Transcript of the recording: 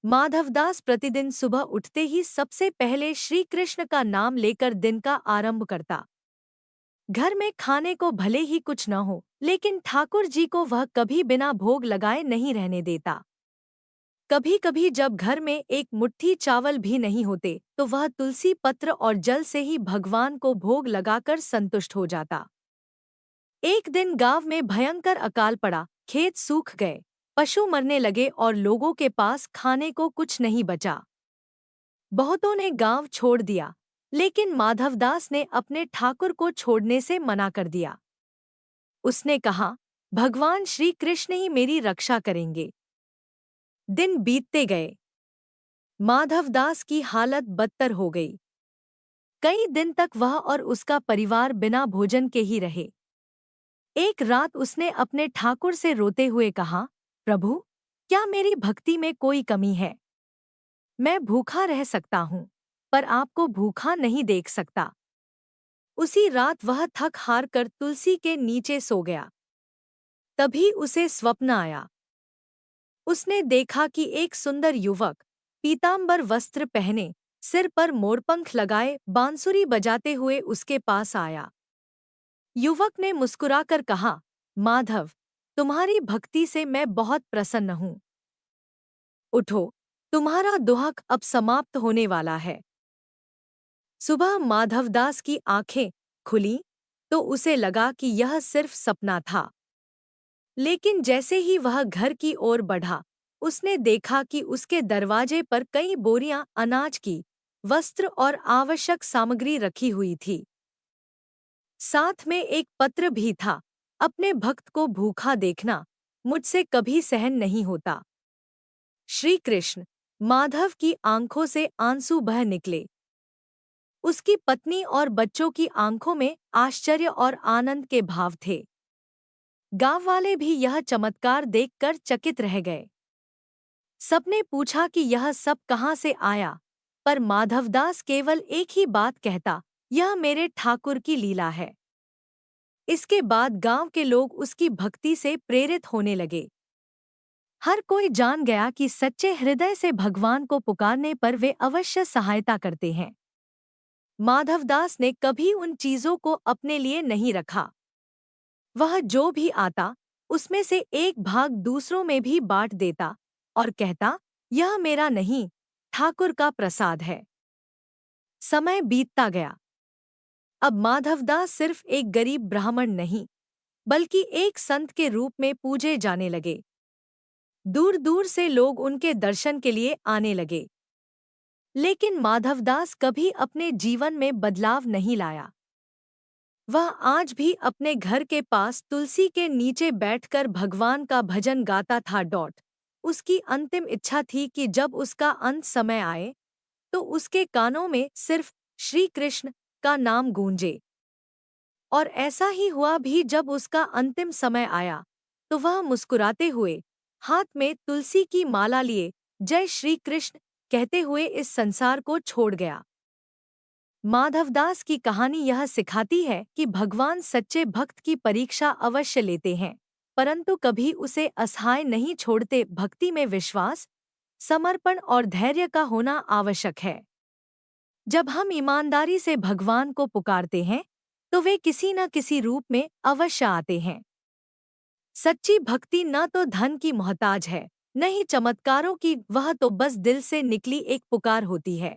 माधवदास प्रतिदिन सुबह उठते ही सबसे पहले श्री कृष्ण का नाम लेकर दिन का आरंभ करता। घर में खाने को भले ही कुछ न हो, लेकिन ठाकुर जी को वह कभी बिना भोग लगाए नहीं रहने देता। कभी कभी जब घर में एक मुट्ठी चावल भी नहीं होते तो वह तुलसी पत्र और जल से ही भगवान को भोग लगाकर संतुष्ट हो जाता। एक दिन गांव में भयंकर अकाल पड़ा, खेत सूख गए, पशु मरने लगे और लोगों के पास खाने को कुछ नहीं बचा। बहुतों ने गांव छोड़ दिया, लेकिन माधवदास ने अपने ठाकुर को छोड़ने से मना कर दिया। उसने कहा, भगवान श्री कृष्ण ही मेरी रक्षा करेंगे। दिन बीतते गए, माधवदास की हालत बदतर हो गई। कई दिन तक वह और उसका परिवार बिना भोजन के ही रहे। एक रात उसने अपने ठाकुर से रोते हुए कहा, प्रभु, क्या मेरी भक्ति में कोई कमी है? मैं भूखा रह सकता हूँ, पर आपको भूखा नहीं देख सकता। उसी रात वह थक हार कर तुलसी के नीचे सो गया। तभी उसे स्वप्न आया। उसने देखा कि एक सुंदर युवक पीतांबर वस्त्र पहने, सिर पर मोरपंख लगाए, बांसुरी बजाते हुए उसके पास आया। युवक ने मुस्कुराकर कहा, माधव, तुम्हारी भक्ति से मैं बहुत प्रसन्न हूँ। उठो, तुम्हारा दुहक अब समाप्त होने वाला है। सुबह माधवदास की आंखें खुली तो उसे लगा कि यह सिर्फ सपना था। लेकिन जैसे ही वह घर की ओर बढ़ा, उसने देखा कि उसके दरवाजे पर कई बोरियां अनाज की, वस्त्र और आवश्यक सामग्री रखी हुई थी। साथ में एक पत्र भी था, अपने भक्त को भूखा देखना मुझसे कभी सहन नहीं होता। श्री कृष्ण, माधव की आंखों से आंसू बह निकले। उसकी पत्नी और बच्चों की आंखों में आश्चर्य और आनंद के भाव थे। गांव वाले भी यह चमत्कार देखकर चकित रह गए। सबने पूछा कि यह सब कहाँ से आया, पर माधवदास केवल एक ही बात कहता, यह मेरे ठाकुर की लीला है। इसके बाद गांव के लोग उसकी भक्ति से प्रेरित होने लगे। हर कोई जान गया कि सच्चे हृदय से भगवान को पुकारने पर वे अवश्य सहायता करते हैं। माधवदास ने कभी उन चीजों को अपने लिए नहीं रखा। वह जो भी आता, उसमें से एक भाग दूसरों में भी बांट देता और कहता, यह मेरा नहीं, ठाकुर का प्रसाद है। समय बीतता गया। अब माधवदास सिर्फ एक गरीब ब्राह्मण नहीं, बल्कि एक संत के रूप में पूजे जाने लगे। दूर दूर से लोग उनके दर्शन के लिए आने लगे। लेकिन माधवदास कभी अपने जीवन में बदलाव नहीं लाया। वह आज भी अपने घर के पास तुलसी के नीचे बैठकर भगवान का भजन गाता था। उसकी अंतिम इच्छा थी कि जब उसका अंत समय आए तो उसके कानों में सिर्फ श्री कृष्ण का नाम गूंजे। और ऐसा ही हुआ भी। जब उसका अंतिम समय आया तो वह मुस्कुराते हुए, हाथ में तुलसी की माला लिए, जय श्री कृष्ण कहते हुए इस संसार को छोड़ गया। माधवदास की कहानी यह सिखाती है कि भगवान सच्चे भक्त की परीक्षा अवश्य लेते हैं, परंतु कभी उसे असहाय नहीं छोड़ते। भक्ति में विश्वास, समर्पण और धैर्य का होना आवश्यक है। जब हम ईमानदारी से भगवान को पुकारते हैं, तो वे किसी न किसी रूप में अवश्य आते हैं। सच्ची भक्ति न तो धन की मोहताज है, न ही चमत्कारों की, वह तो बस दिल से निकली एक पुकार होती है।